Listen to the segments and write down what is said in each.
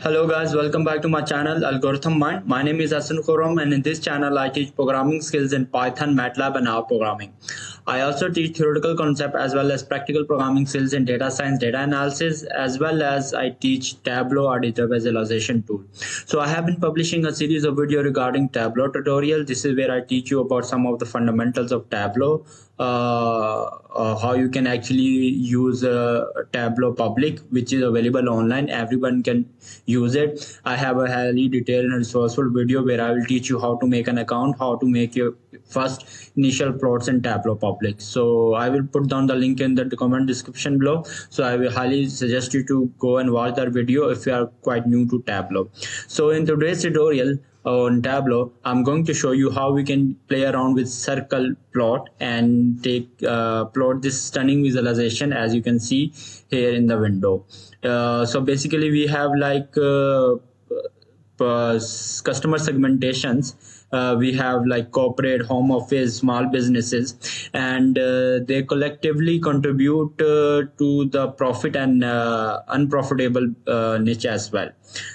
Hello guys, welcome back to my channel Algorithm Mind. My name is Asan Khurram and in this channel I teach programming skills in Python, MATLAB and R programming. I also teach theoretical concept as well as practical programming skills in data science, data analysis, as well as I teach Tableau or data visualization tool. So I have been publishing a series of video regarding Tableau tutorial. This is where I teach you about some of the fundamentals of Tableau, how you can actually use Tableau public, which is available online. Everyone can use it. I have a highly detailed and resourceful video where I will teach you how to make an account, how to make your first initial plots in Tableau public. So I will put down the link in the comment description below. So I will highly suggest you to go and watch that video if you are quite new to Tableau. So in today's tutorial on Tableau, I'm going to show you how we can play around with circle plot and take plot this stunning visualization as you can see here in the window. So basically we have like customer segmentations. We have like corporate, home office, small businesses, and they collectively contribute to the profit and unprofitable niche as well.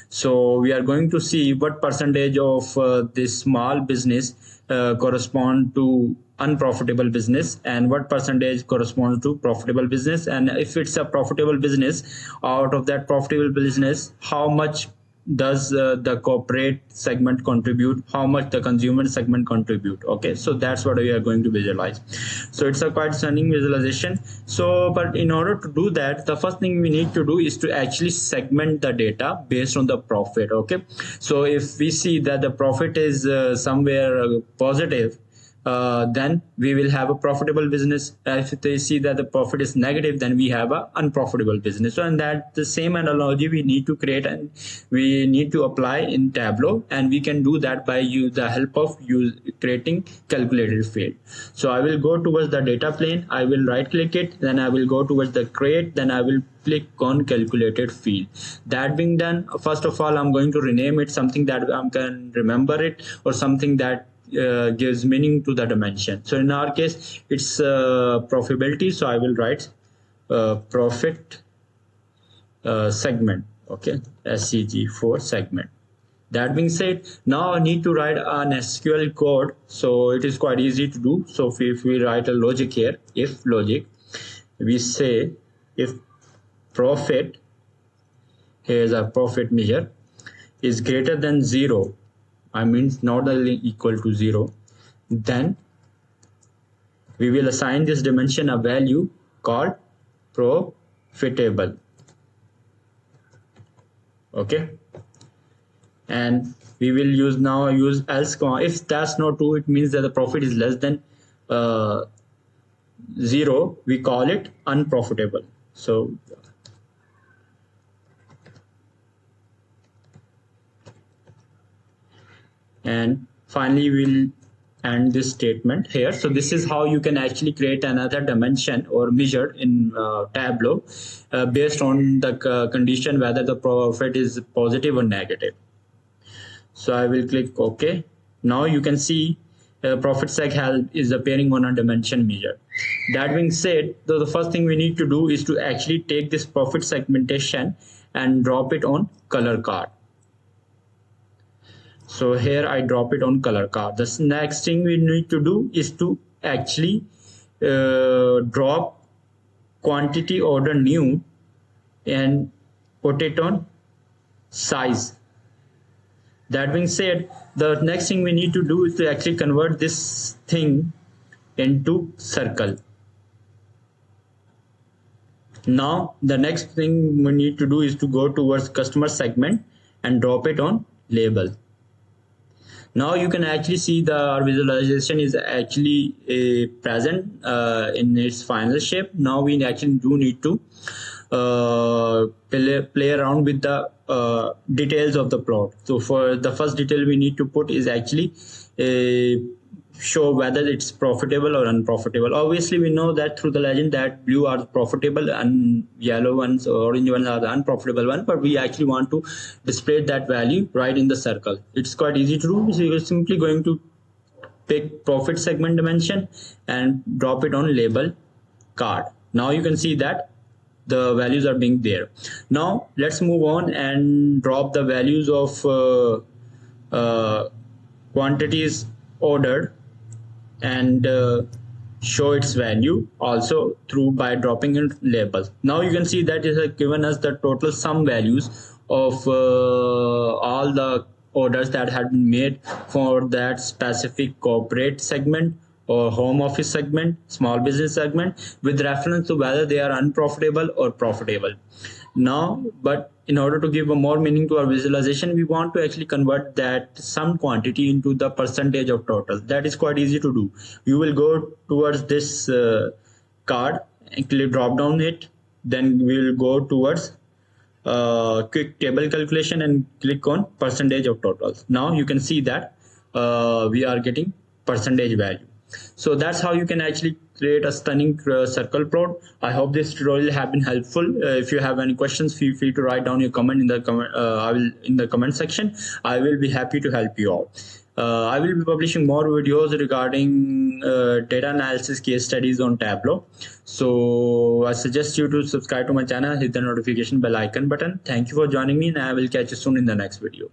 So we are going to see what percentage of this small business correspond to unprofitable business and what percentage corresponds to profitable business, and if it's a profitable business, out of that profitable business, how much does the corporate segment contribute, how much the consumer segment contribute. Okay, so that's what we are going to visualize. So it's a quite stunning visualization. So but in order to do that, the first thing we need to do is to actually segment the data based on the profit. Okay, so if we see that the profit is somewhere positive, then we will have a profitable business. If they see that the profit is negative, then we have a unprofitable business. So and that the same analogy we need to create and we need to apply in Tableau, and we can do that by the help of creating calculated field. So I will go towards the data plane, I will right click it, then I will go towards the create, then I will click on calculated field. That being done, first of all I'm going to rename it something that I can remember it, or something that gives meaning to the dimension. So in our case it's profitability, so I will write profit segment. Okay, SCG for segment. That being said, now I need to write an SQL code, so it is quite easy to do. So if we write a logic here, if logic, we say if profit, here's a profit measure, is greater than 0, I mean not equal to 0, then we will assign this dimension a value called profitable. Okay, and we will use else, if that's not true, it means that the profit is less than 0, we call it unprofitable. So and finally we'll end this statement here. So this is how you can actually create another dimension or measure in Tableau based on the condition whether the profit is positive or negative. So I will click OK. Now you can see profit seg is appearing on a dimension measure. That being said, the first thing we need to do is to actually take this profit segmentation and drop it on color card. So here I drop it on color card. The next thing we need to do is to actually drop quantity order new and put it on size. That being said, the next thing we need to do is to actually convert this thing into circle. Now the next thing we need to do is to go towards customer segment and drop it on label. Now you can actually see our visualization is actually present in its final shape. Now we actually do need to play around with the details of the plot. So for the first detail we need to put is actually show whether it's profitable or unprofitable. Obviously we know that through the legend that blue are profitable and yellow ones or orange ones are the unprofitable one, but we actually want to display that value right in the circle. It's quite easy to do. So you're simply going to pick profit segment dimension and drop it on label card. Now you can see that the values are being there. Now let's move on and drop the values of quantities ordered and show its value also through by dropping in labels. Now you can see that it has given us the total sum values of all the orders that had been made for that specific corporate segment or home office segment, small business segment, with reference to whether they are unprofitable or profitable. Now, but in order to give a more meaning to our visualization, we want to actually convert that sum quantity into the percentage of total. That is quite easy to do. You will go towards this card and click drop down it. Then we will go towards quick table calculation and click on percentage of totals. Now you can see that we are getting percentage value. So that's how you can actually create a stunning circle plot. I hope this tutorial have been helpful. If you have any questions, feel free to write down your comment in the comment section. I will be happy to help you out. I will be publishing more videos regarding data analysis case studies on Tableau. So I suggest you to subscribe to my channel, hit the notification bell icon button. Thank you for joining me, and I will catch you soon in the next video.